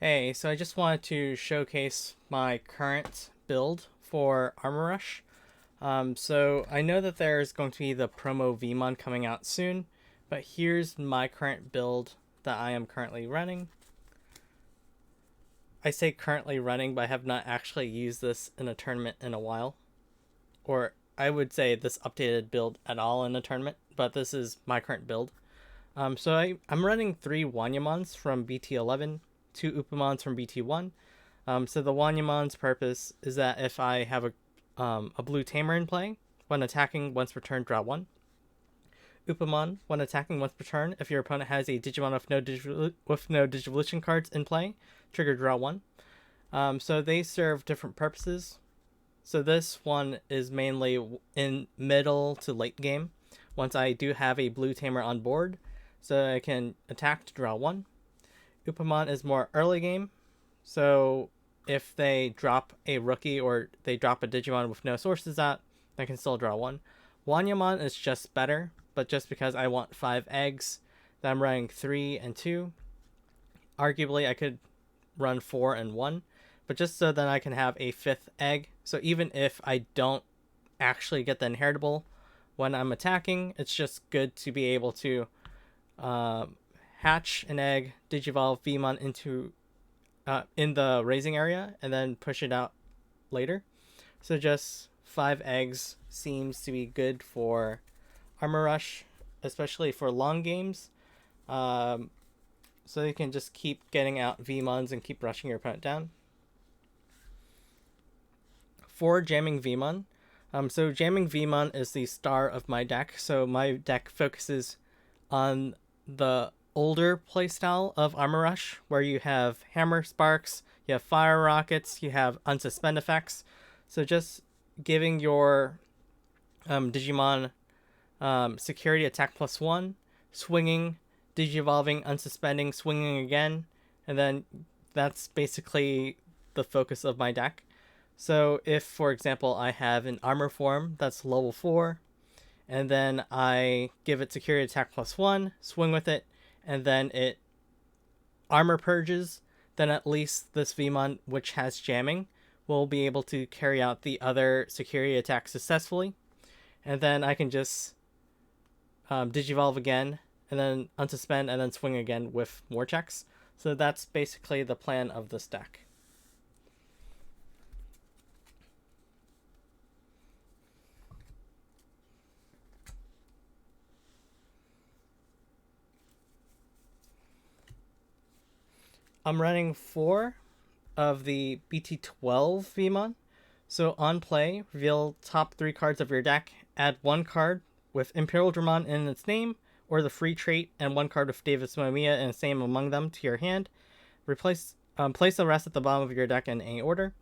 Hey, so I just wanted to showcase my current build for Armor Rush. So I know that there's going to be the promo Vmon coming out soon, but here's my current build that I am currently running. I say currently running, but I have not actually used this in a tournament in a while. Or I would say this updated build at all in a tournament, but this is my current build. I'm running 3 Wanyamons from BT11, 2 Upamons from BT1. So the Wanyamon's purpose is that if I have a blue Tamer in play, when attacking once per turn, draw 1. Upamon, when attacking once per turn, if your opponent has a Digimon with no Digivolution cards in play, trigger draw 1. So they serve different purposes. So this one is mainly in middle to late game, once I do have a blue Tamer on board, so I can attack to draw 1. Upamon is more early game, so if they drop a rookie or they drop a Digimon with no sources out, I can still draw 1. Wanyamon is just better, but just because I want 5 eggs, that I'm running 3 and 2. Arguably, I could run 4 and 1, but just so that I can have a 5th egg. So even if I don't actually get the inheritable when I'm attacking, it's just good to be able to hatch an egg, Digivolve Vmon into in the raising area, and then push it out later. So just 5 eggs seems to be good for Armor Rush, especially for long games. So you can just keep getting out Vmons and keep rushing your opponent down. For jamming Vmon, so jamming Vmon is the star of my deck. So my deck focuses on the older playstyle of Armor Rush, where you have Hammer Sparks, you have Fire Rockets, you have Unsuspend effects. So just giving your Digimon security attack +1, swinging, Digivolving, unsuspending, swinging again, and then that's basically the focus of my deck. So if, for example, I have an armor form that's level 4, and then I give it security attack +1, swing with it, and then it armor purges, then at least this Vmon, which has jamming, will be able to carry out the other security attack successfully. And then I can just Digivolve again, and then unsuspend, and then swing again with more checks. So that's basically the plan of this deck. I'm running 4 of the BT12 Vmon. So on play, reveal top 3 cards of your deck, add 1 card with Imperial Dramon in its name, or the free trait, and 1 card with Davis Momia and its name among them to your hand. Place the rest at the bottom of your deck in any order.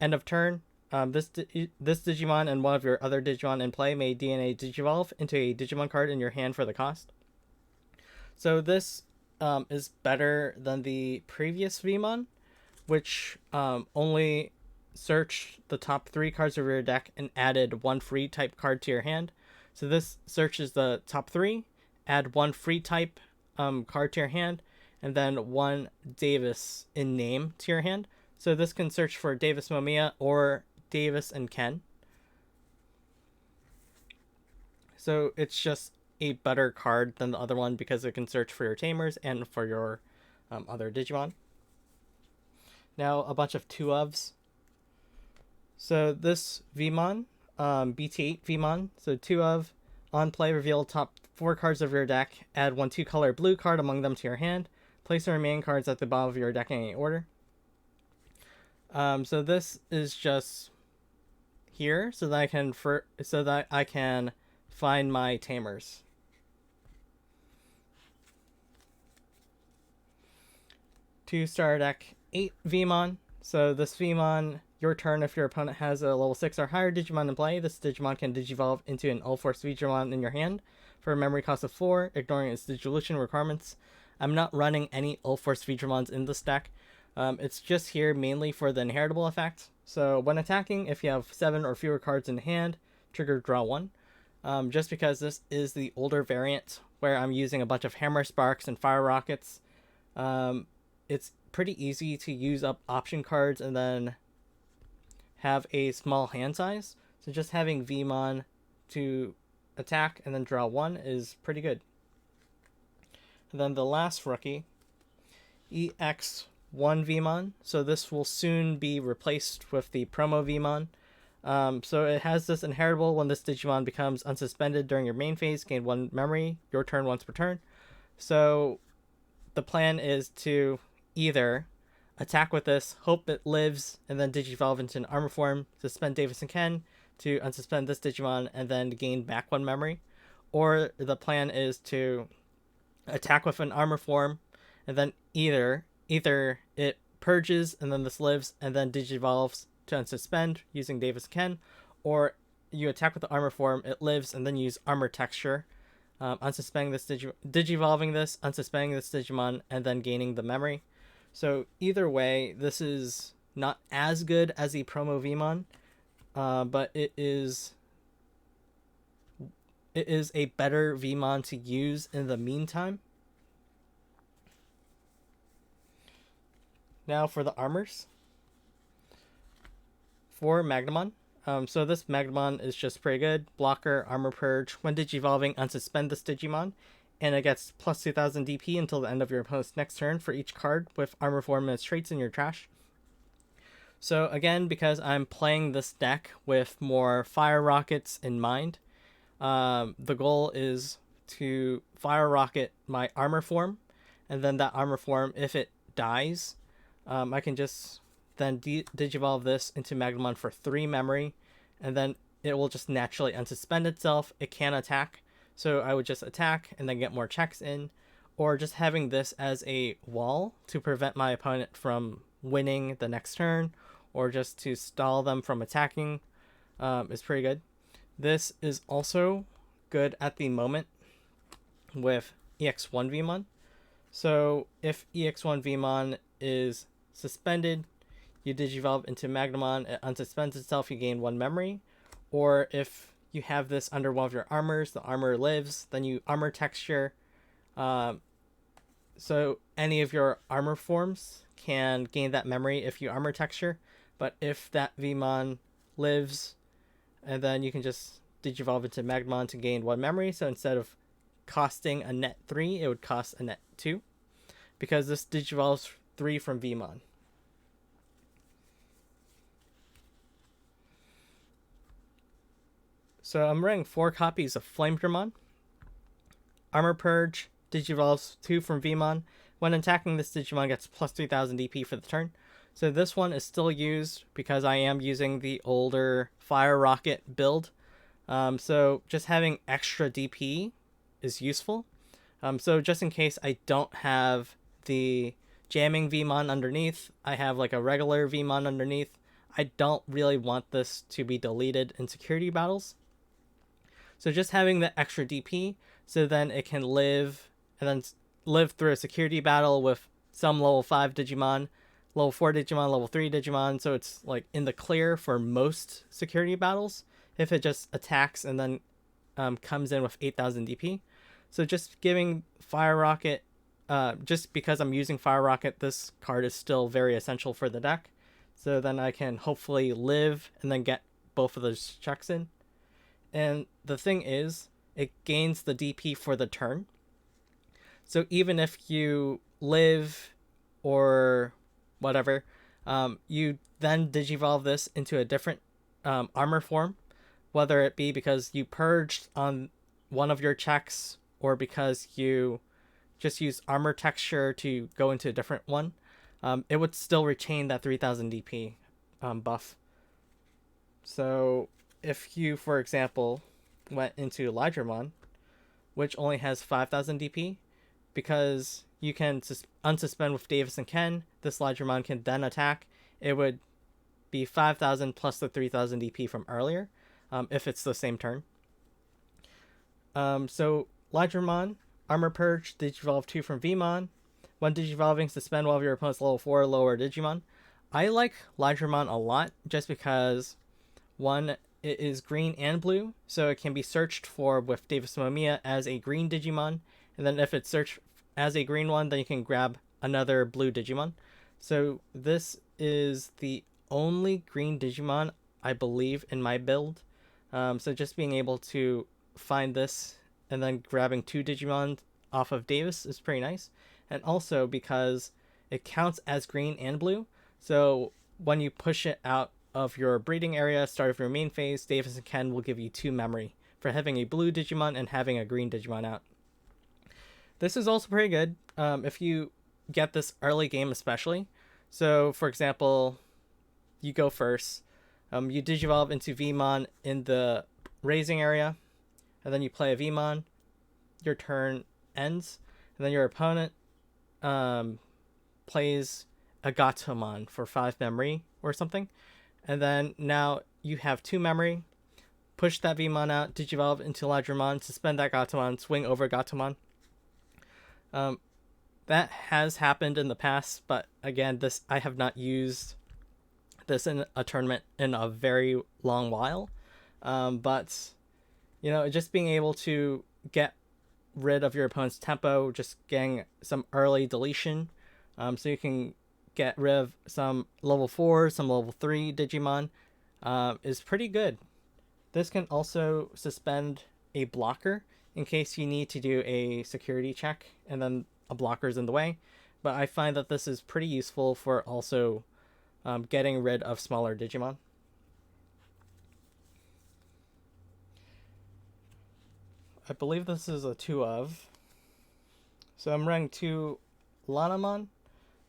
End of turn. This Digimon and one of your other Digimon in play may DNA Digivolve into a Digimon card in your hand for the cost. So this is better than the previous Vmon, which only searched the top 3 cards of your deck and added 1 free type card to your hand. So this searches the top 3, add 1 free type card to your hand, and then 1 Davis in name to your hand. So this can search for Davis Momia or Davis and Ken. So it's just a better card than the other one because it can search for your Tamers and for your other Digimon. Now a bunch of 2-ofs. So this Vmon, BT8 Vmon, so 2-of, on play, reveal top 4 cards of your deck, add 1 2-color blue card among them to your hand, place the remaining cards at the bottom of your deck in any order. So this is just here so that I can find my Tamers. To start deck 8 Vmon. So this Vmon, your turn, if your opponent has a level 6 or higher Digimon in play, this Digimon can Digivolve into an All-Force Digimon in your hand for a memory cost of 4, ignoring its Digivolution requirements. I'm not running any All-Force Digimons in this deck. It's just here mainly for the inheritable effect. So when attacking, if you have 7 or fewer cards in hand, trigger draw 1. Just because this is the older variant where I'm using a bunch of Hammer Sparks and Fire Rockets, it's pretty easy to use up option cards and then have a small hand size. So just having Vmon to attack and then draw 1 is pretty good. And then the last rookie, EX1 Vmon. So this will soon be replaced with the promo Vmon. So it has this inheritable: when this Digimon becomes unsuspended during your main phase, gain 1 memory, your turn once per turn. So the plan is to either attack with this, hope it lives, and then Digivolve into an armor form, suspend Davis and Ken to unsuspend this Digimon, and then gain back 1 memory. Or the plan is to attack with an armor form, and then either it purges and then this lives, and then Digivolves to unsuspend using Davis and Ken, or you attack with the armor form, it lives, and then use armor texture, unsuspending this Digivolving this, unsuspending this Digimon, and then gaining the memory. So either way, this is not as good as the promo Vmon, but it is a better Vmon to use in the meantime. Now for the armors. For Magnamon. So this Magnamon is just pretty good. Blocker, Armor Purge. When Digivolving, unsuspend this Digimon, and it gets plus 2000 DP until the end of your opponent's next turn for each card with Armor Form and its traits in your trash. So again, because I'm playing this deck with more Fire Rockets in mind, the goal is to Fire Rocket my Armor Form, and then that Armor Form, if it dies, I can just then Digivolve this into Magnamon for 3 memory, and then it will just naturally unsuspend itself. It can attack, so I would just attack and then get more checks in, or just having this as a wall to prevent my opponent from winning the next turn, or just to stall them from attacking, is pretty good. This is also good at the moment with EX1 Vmon. So if EX1 Vmon is suspended, you Digivolve into Magnamon, it unsuspends itself, you gain 1 memory. Or if you have this under one of your armors, the armor lives, then you armor texture. So any of your armor forms can gain that memory if you armor texture. But if that Vmon lives, and then you can just Digivolve into Magnamon to gain 1 memory. So instead of costing a net 3, it would cost a net 2. Because this Digivolves 3 from Vmon. So I'm running 4 copies of Flamedramon. Armor Purge, Digivolves 2 from Vmon. When attacking, this Digimon gets plus 3000 DP for the turn. So this one is still used because I am using the older Fire Rocket build. So just having extra DP is useful. So just in case I don't have the jamming Vmon underneath, I have like a regular Vmon underneath. I don't really want this to be deleted in security battles. So just having the extra DP, so then it can live and then live through a security battle with some level 5 Digimon, level 4 Digimon, level 3 Digimon. So it's like in the clear for most security battles if it just attacks and then comes in with 8000 DP. So just giving Fire Rocket, just because I'm using Fire Rocket, this card is still very essential for the deck. So then I can hopefully live and then get both of those checks in. And the thing is, it gains the DP for the turn. So even if you live or whatever, you then Digivolve this into a different armor form, whether it be because you purged on one of your checks or because you just use armor texture to go into a different one, it would still retain that 3000 DP buff. So if you, for example, went into Lydramon, which only has 5000 DP, because you can unsuspend with Davis and Ken, this Lydramon can then attack. It would be 5000 plus the 3000 DP from earlier, if it's the same turn. So Lydramon, Armor Purge, Digivolve 2 from Vmon. When Digivolving, suspend one of your opponent's level 4 or lower Digimon. I like Lydramon a lot just because, one, it is green and blue, so it can be searched for with Davis Mamiya as a green Digimon, and then if it's searched as a green one, then you can grab another blue Digimon. So this is the only green Digimon I believe in my build. So just being able to find this and then grabbing two Digimon off of Davis is pretty nice. And also because it counts as green and blue. So when you push it out of your breeding area, start of your main phase, Davis and Ken will give you 2 memory for having a blue Digimon and having a green Digimon out. This is also pretty good if you get this early game, especially. So, for example, you go first. You Digivolve into Vmon in the raising area, and then you play a Vmon. Your turn ends, and then your opponent plays a Gatomon for 5 memory or something. And then now you have 2 memory. Push that Vmon out, Digivolve into Ladramon, suspend that Gatomon, swing over Gatomon. That has happened in the past, but again, this I have not used this in a tournament in a very long while. But just being able to get rid of your opponent's tempo, just getting some early deletion, so you can get rid of some level 4, some level 3 Digimon, is pretty good. This can also suspend a blocker in case you need to do a security check and then a blocker is in the way. But I find that this is pretty useful for also getting rid of smaller Digimon. I believe this is a 2 of. So I'm running 2 Lanamon.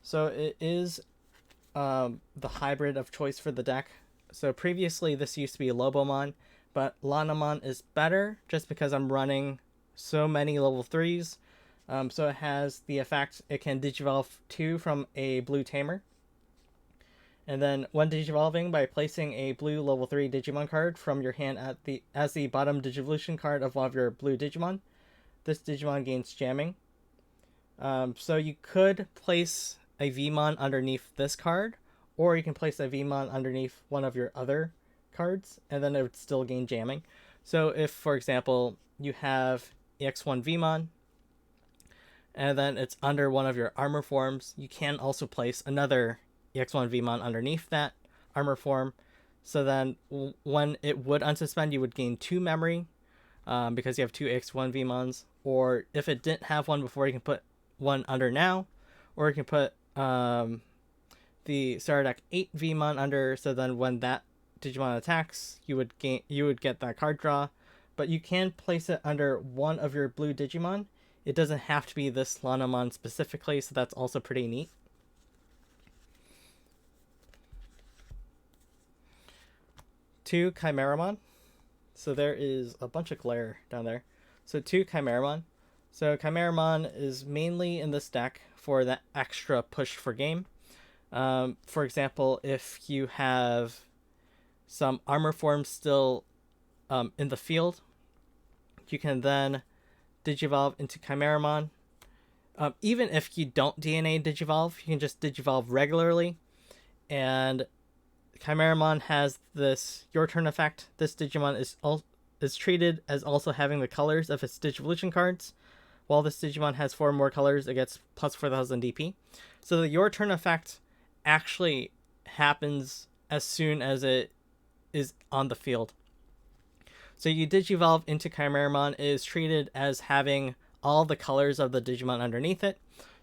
So it is the hybrid of choice for the deck. So previously this used to be Lobomon, but Lanamon is better just because I'm running so many level 3s. So it has the effect it can Digivolve 2 from a blue Tamer. And then when Digivolving, by placing a blue level 3 Digimon card from your hand as the bottom Digivolution card of one of your blue Digimon, this Digimon gains jamming. So you could place a Vmon underneath this card, or you can place a Vmon underneath one of your other cards, and then it would still gain jamming. So if, for example, you have EX1 Vmon, and then it's under one of your armor forms, you can also place another EX1 Vmon underneath that armor form. So then when it would unsuspend, you would gain 2 memory because you have 2 EX1 Vmons. Or if it didn't have one before, you can put one under now. Or you can put the Starter Deck 8 Vmon under, so then when that Digimon attacks, you would get that card draw. But you can place it under one of your blue Digimon. It doesn't have to be this Lanamon specifically, so that's also pretty neat. Two Chimeramon. So there is a bunch of glare down there. So 2 Chimeramon. So Chimeramon is mainly in this deck for that extra push for game. For example, if you have some armor forms still in the field, you can then Digivolve into Chimeramon. Even if you don't DNA Digivolve, you can just Digivolve regularly. And Chimeramon has this your turn effect. This Digimon is treated as also having the colors of its Digivolution cards. While this Digimon has 4 more colors, it gets plus 4,000 DP. So the your turn effect actually happens as soon as it is on the field. So you Digivolve into Chimeramon, it is treated as having all the colors of the Digimon underneath it.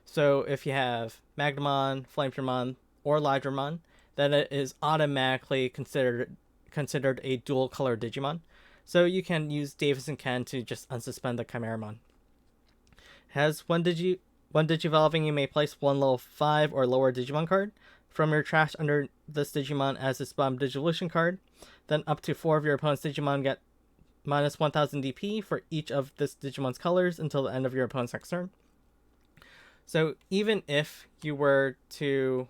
So if you have Magnamon, Flametremon, or Lydramon, then it is automatically considered a dual color Digimon. So you can use Davis and Ken to just unsuspend the Chimeramon. Has when Digivolving, you may place one level 5 or lower Digimon card from your trash under this Digimon as its bottom Digivolution card. Then up to 4 of your opponent's Digimon get minus 1000 DP for each of this Digimon's colors until the end of your opponent's next turn. So even if you were to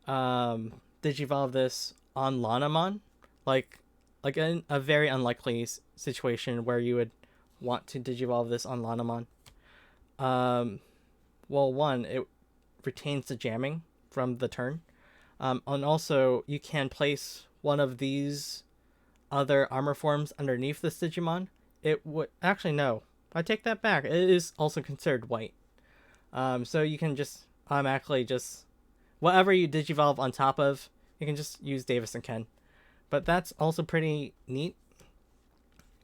Digivolve this on Lanamon, like in a very unlikely situation where you would want to Digivolve this on Lanamon, well, one, it retains the jamming from the turn, and also you can place one of these other armor forms underneath this Digimon. It would actually no, I take that back. It is also considered white, so you can just automatically just whatever you digivolve on top of, you can just use Davis and Ken. But that's also pretty neat.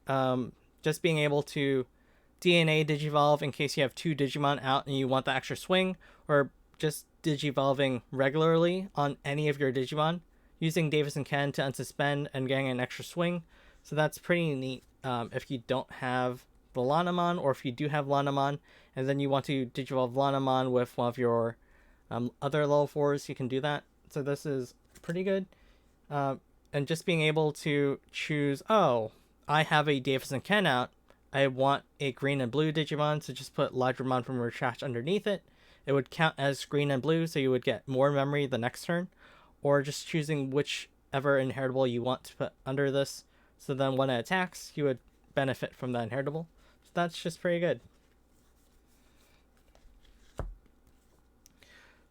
Just being able to DNA digivolve in case you have two Digimon out and you want the extra swing, or just digivolving regularly on any of your Digimon, using Davis and Ken to unsuspend and getting an extra swing. So that's pretty neat if you don't have the Lanamon, or if you do have Lanamon and then you want to digivolve Lanamon with one of your other level 4s, you can do that. So this is pretty good. And just being able to choose, oh, I have a Davis and Ken out, I want a green and blue Digimon, so just put Lodramon from your trash underneath it. It would count as green and blue, so you would get more memory the next turn. Or just choosing whichever inheritable you want to put under this, so then when it attacks, you would benefit from that inheritable. So that's just pretty good.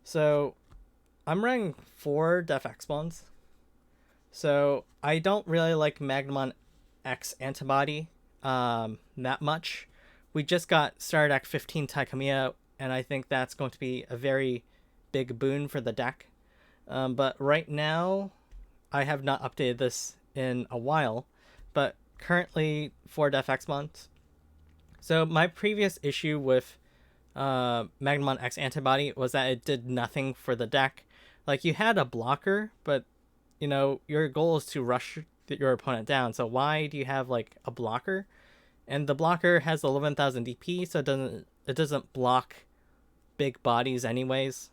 So I'm running 4 Def X Bonds. So I don't really like Magnamon X Antibody that much. We just got Star Deck 15 Taikamiya, and I think that's going to be a very big boon for the deck. But right now, I have not updated this in a while, but currently 4 Def X Bonds. So my previous issue with Magnamon X Antibody was that it did nothing for the deck. Like, you had a blocker, but you know, your goal is to rush your opponent down. So why do you have like a blocker? And the blocker has 11,000 DP, so it doesn't block big bodies anyways.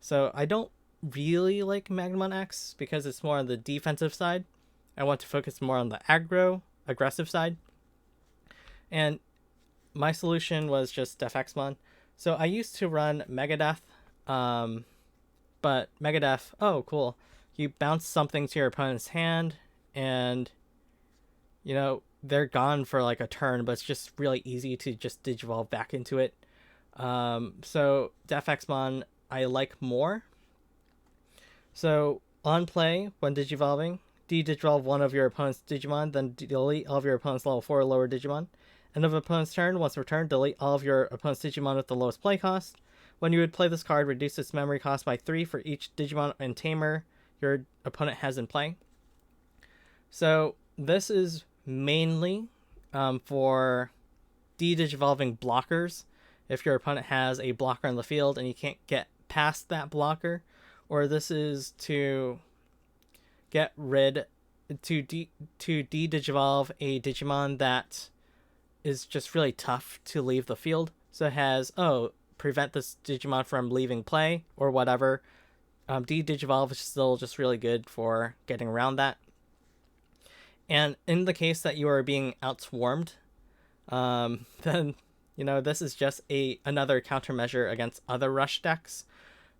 So I don't really like Magnamon X because it's more on the defensive side. I want to focus more on the aggressive side. And my solution was just Def Xmon. So I used to run Megadeth, but Megadeth, oh cool, you bounce something to your opponent's hand and you know they're gone for like a turn, but it's just really easy to just digivolve back into it. So Def Xmon I like more. So on play, when digivolving, digivolve one of your opponent's Digimon, then delete all of your opponent's level 4 or lower Digimon. End of opponent's turn, once returned, delete all of your opponent's Digimon with the lowest play cost. When you would play this card, reduce its memory cost by 3 for each Digimon and Tamer your opponent has in play. So this is mainly for de-digivolving blockers. If your opponent has a blocker on the field and you can't get past that blocker, or this is to get rid to de-digivolve a Digimon that is just really tough to leave the field. So it has, prevent this Digimon from leaving play or whatever. De-digivolve is still just really good for getting around that. And in the case that you are being outswarmed, then you know this is just another countermeasure against other rush decks.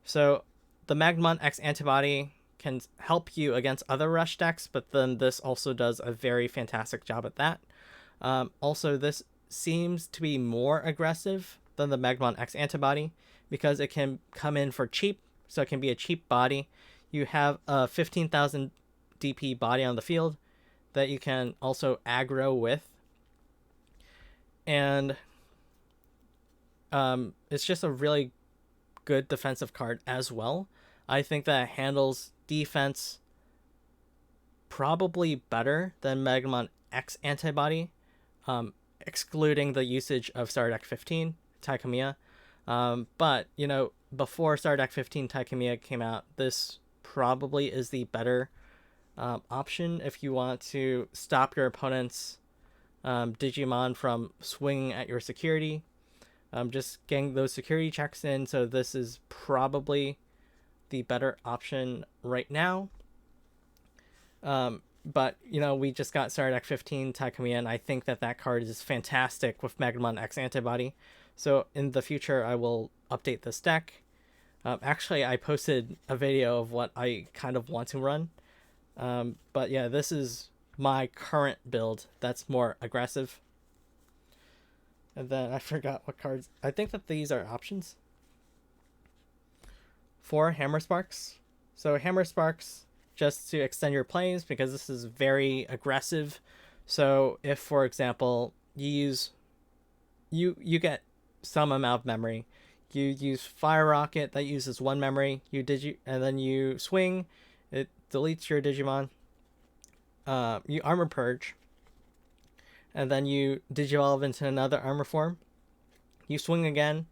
So the Magnamon X Antibody can help you against other rush decks, but then this also does a very fantastic job at that. Also, this seems to be more aggressive than the Magnamon X Antibody because it can come in for cheap, so it can be a cheap body. You have a 15,000 DP body on the field that you can also aggro with. And it's just a really good defensive card as well. I think that it handles defense probably better than Magnamon X Antibody, excluding the usage of Star Deck 15 Taikamiya. But, you know, before Star Deck 15 Taikamiya came out, this probably is the better option if you want to stop your opponent's Digimon from swinging at your security. Just getting those security checks in, so this is probably the better option right now. But, you know, we just got Star Deck 15 Taikamiya, and I think that card is fantastic with Magnamon X Antibody. So in the future, I will update this deck. Actually, I posted a video of what I kind of want to run. But yeah, this is my current build that's more aggressive. And then I forgot what cards. I think that these are options. 4 Hammer Sparks. So Hammer Sparks, just to extend your plays, because this is very aggressive. So if, for example, you use you get some amount of memory, You use Fire Rocket that uses one memory. And then you swing. It deletes your Digimon. You Armor Purge, and then you Digivolve into another armor form. You swing again,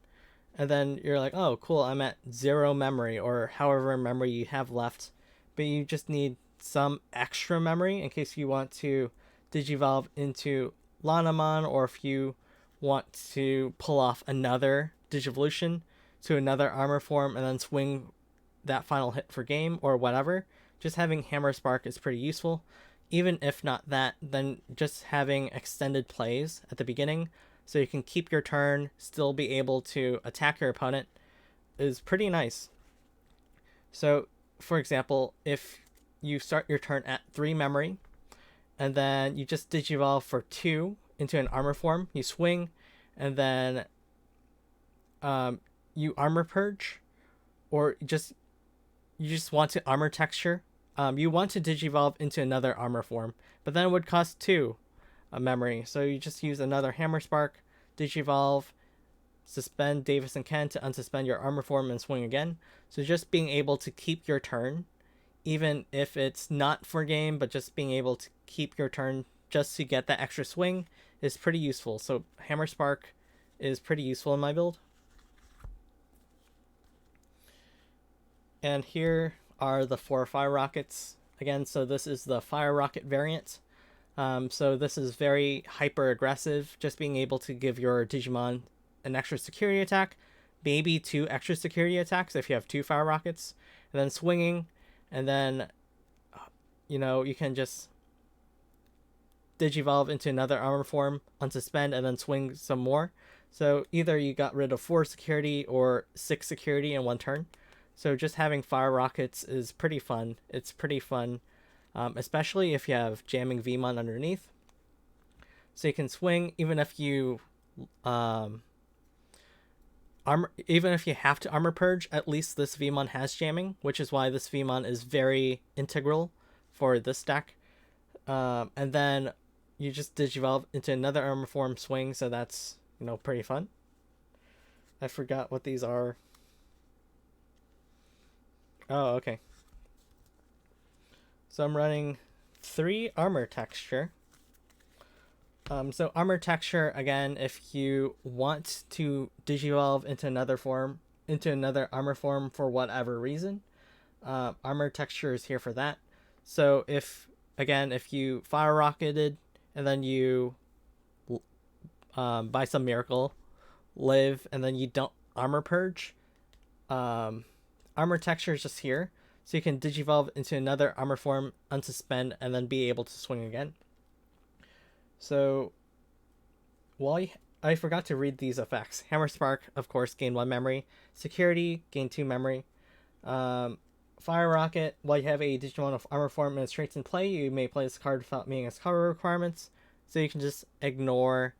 and then you're like, oh, cool, I'm at 0 memory or however memory you have left, but you just need some extra memory in case you want to Digivolve into Lanamon, or if you want to pull off another Digivolution to another armor form and then swing that final hit for game or whatever. Just having Hammer Spark is pretty useful. Even if not that, then just having extended plays at the beginning so you can keep your turn, still be able to attack your opponent is pretty nice. So, for example, if you start your turn at 3 memory and then you just Digivolve for 2 into an armor form, you swing, and then you Armor Purge, or you just want to Armor Texture. You want to Digivolve into another armor form, but then it would cost 2 memory. So you just use another Hammer Spark, Digivolve, suspend Davis and Ken to unsuspend your armor form and swing again. So just being able to keep your turn, even if it's not for game, but just being able to keep your turn just to get that extra swing is pretty useful. So Hammer Spark is pretty useful in my build. And here are the 4 Fire Rockets. Again, so this is the Fire Rocket variant. So this is very hyper aggressive, just being able to give your Digimon an extra security attack, maybe 2 extra security attacks if you have 2 Fire Rockets, and then swinging, and then, you can just Digivolve into another armor form, unsuspend, and then swing some more. So either you got rid of 4 security or 6 security in one turn. So just having Fire Rockets is pretty fun. It's pretty fun, especially if you have jamming Vmon underneath. So you can swing even if you even if you have to Armor Purge. At least this Vmon has jamming, which is why this Vmon is very integral for this deck. And then you just Digivolve into another armor form, swing. So that's pretty fun. I forgot what these are. Oh, okay. So I'm running 3 Armor Texture. So Armor Texture, again, if you want to Digivolve into another armor form for whatever reason, Armor Texture is here for that. So if you Fire Rocketed and then you, by some miracle, live and then you don't Armor Purge, Armor Texture is just here, so you can Digivolve into another armor form, unsuspend, and then be able to swing again. So, I forgot to read these effects. Hammer Spark, of course, gain 1 memory. Security, gain 2 memory. Fire Rocket, while you have a Digimon of armor form and traits in play, you may play this card without meeting its color requirements. So you can just ignore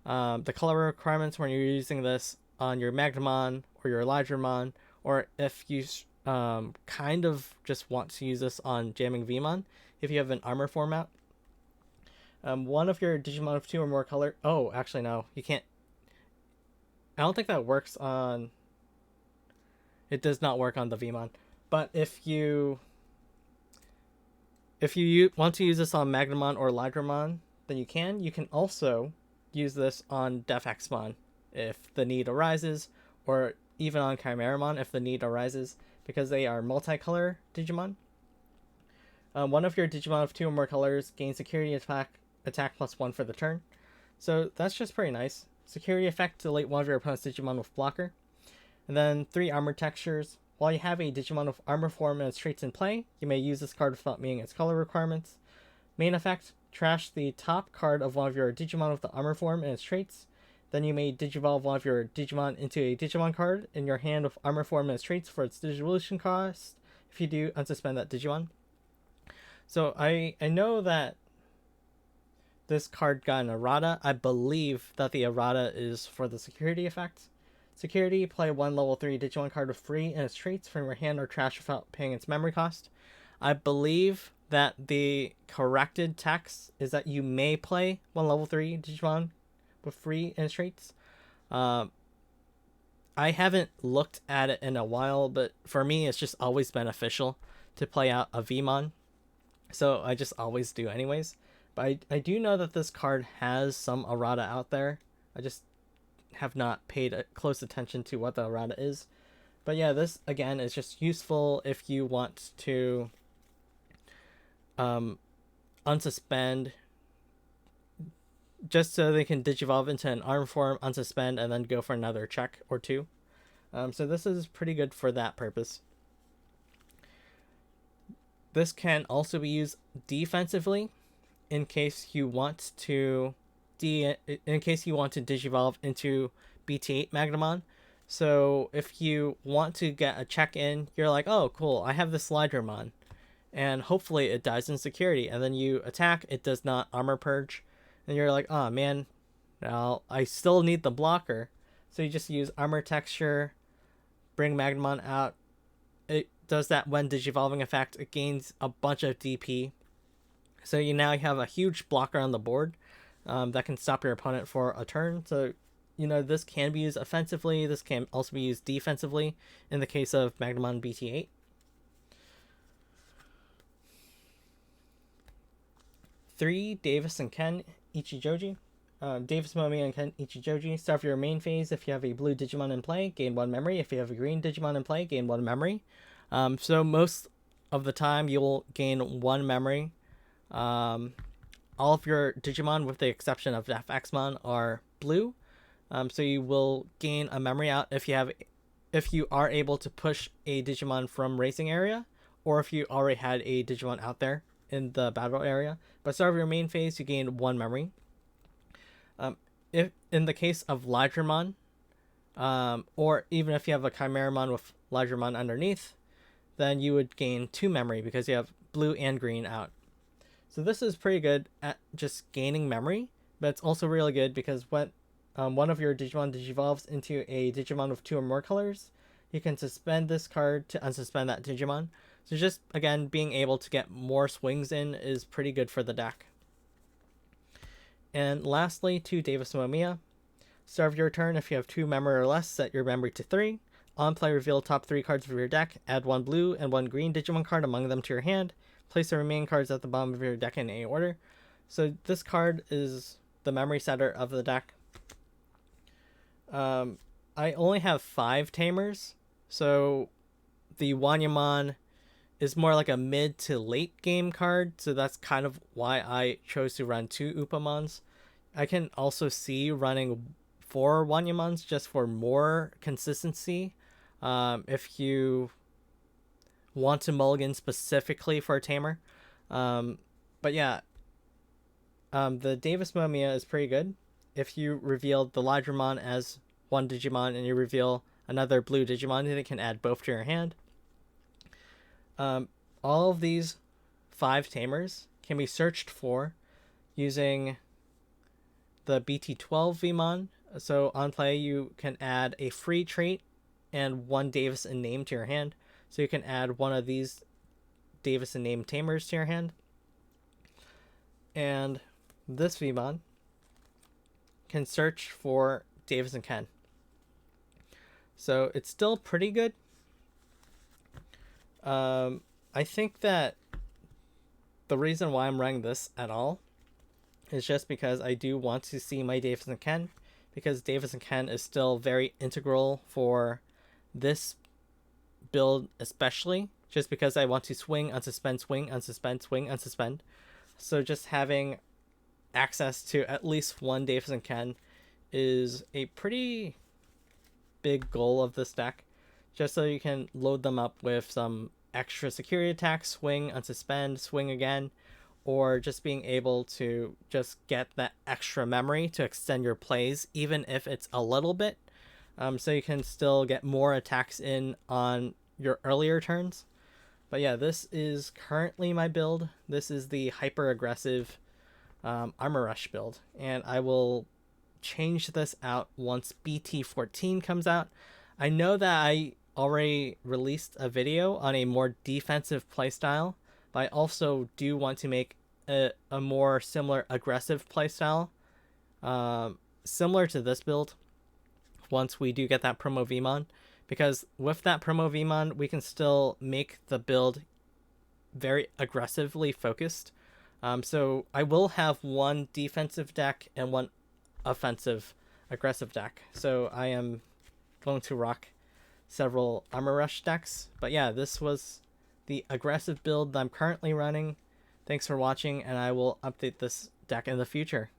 the color requirements when you're using this on your Magnamon or your Elijahmon, or if you kind of just want to use this on jamming Vmon, if you have an armor format. One of your Digimon of 2 or more color... Oh, actually, no. You can't... I don't think that works on... It does not work on the Vmon. But if you want to use this on Magnamon or Elijahmon, then you can. You can also use this on Defexmon if the need arises, or even on Chimeramon if the need arises, because they are multicolor Digimon. One of your Digimon of 2 or more colors gains security attack +1 for the turn. So that's just pretty nice. Security effect, delete one of your opponent's Digimon with blocker. And then 3 Armor Textures. While you have a Digimon of armor form and its traits in play, you may use this card without meeting its color requirements. Main effect, trash the top card of one of your Digimon with the armor form and its traits. Then you may Digivolve one of your Digimon into a Digimon card in your hand with armor form and its traits for its Digivolution cost. If you do, unsuspend that Digimon. So I know that this card got an errata. I believe that the errata is for the security effect. Security, play 1 level 3 Digimon card with free and its traits from your hand or trash without paying its memory cost. I believe that the corrected text is that you may play 1 level 3 Digimon with free and its traits. I I haven't looked at it in a while, but for me, it's just always beneficial to play out a Vmon. So I just always do anyways. But I do know that this card has some errata out there. I just have not paid close attention to what the errata is. But yeah, this again is just useful if you want to unsuspend, just so they can digivolve into an arm form, unsuspend, and then go for another check or two. So this is pretty good for that purpose. This can also be used defensively in case you want to digivolve into BT8 Magnamon. So if you want to get a check in, you're like, oh cool, I have this Slydramon, and hopefully it dies in security, and then you attack, it does not armor purge, and you're like, oh man, now I still need the blocker. So you just use armor texture, bring Magnamon out. It does that when digivolving effect. It gains a bunch of DP. So you now have a huge blocker on the board that can stop your opponent for a turn. So, this can be used offensively. This can also be used defensively in the case of Magnamon BT8. Three, Davis and Ken Ichijoji. Davis, Momi, and Ken Ichijoji. Start your main phase. If you have a blue Digimon in play, gain 1 memory. If you have a green Digimon in play, gain 1 memory. So most of the time, you'll gain 1 memory. All of your Digimon, with the exception of FXmon, are blue. So you will gain a memory out if you are able to push a Digimon from racing area, or if you already had a Digimon out there in the battle area. But start of your main phase, you gain 1 memory. If in the case of Lydramon, or even if you have a Chimeramon with Lydramon underneath, then you would gain 2 memory because you have blue and green out. So this is pretty good at just gaining memory, but it's also really good because when one of your Digimon digivolves into a Digimon with 2 or more colors, you can suspend this card to unsuspend that Digimon. So just, again, being able to get more swings in is pretty good for the deck. And lastly, to Davis Momiya. Start of your turn, if you have 2 memory or less, set your memory to 3. On play, reveal top 3 cards of your deck. Add 1 blue and 1 green Digimon card among them to your hand. Place the remaining cards at the bottom of your deck in any order. So this card is the memory setter of the deck. I only have 5 Tamers, so the Wanyamon is more like a mid to late game card, so that's kind of why I chose to run 2 Upamons. I can also see running 4 Wanyamons just for more consistency. If you want to mulligan specifically for a Tamer. But yeah, the Davis Momiya is pretty good. If you reveal the Lydramon as 1 Digimon and you reveal another blue Digimon, you can add both to your hand. All of these 5 Tamers can be searched for using the BT12 Vmon. So on play, you can add a free trait and 1 Davis and name to your hand. So you can add one of these Davis and name Tamers to your hand. And this Vmon can search for Davis and Ken. So it's still pretty good. I think that the reason why I'm running this at all is just because I do want to see my Davis and Ken, because Davis and Ken is still very integral for this build, especially just because I want to swing, unsuspend, swing, unsuspend, swing, unsuspend. So just having access to at least 1 Davis and Ken is a pretty big goal of this deck, just so you can load them up with some extra security attacks, swing, unsuspend, swing again, or just being able to just get that extra memory to extend your plays, even if it's a little bit, so you can still get more attacks in on your earlier turns. But yeah, this is currently my build. This is the hyper aggressive Armor Rush build, and I will change this out once BT14 comes out. I know that I already released a video on a more defensive playstyle, but I also do want to make a more similar aggressive playstyle, similar to this build, once we do get that promo Vmon, because with that promo Vmon, we can still make the build very aggressively focused. So I will have one defensive deck and one offensive aggressive deck. So I am going to rock several Armor Rush decks. But yeah, this was the aggressive build that I'm currently running. Thanks for watching, and I will update this deck in the future.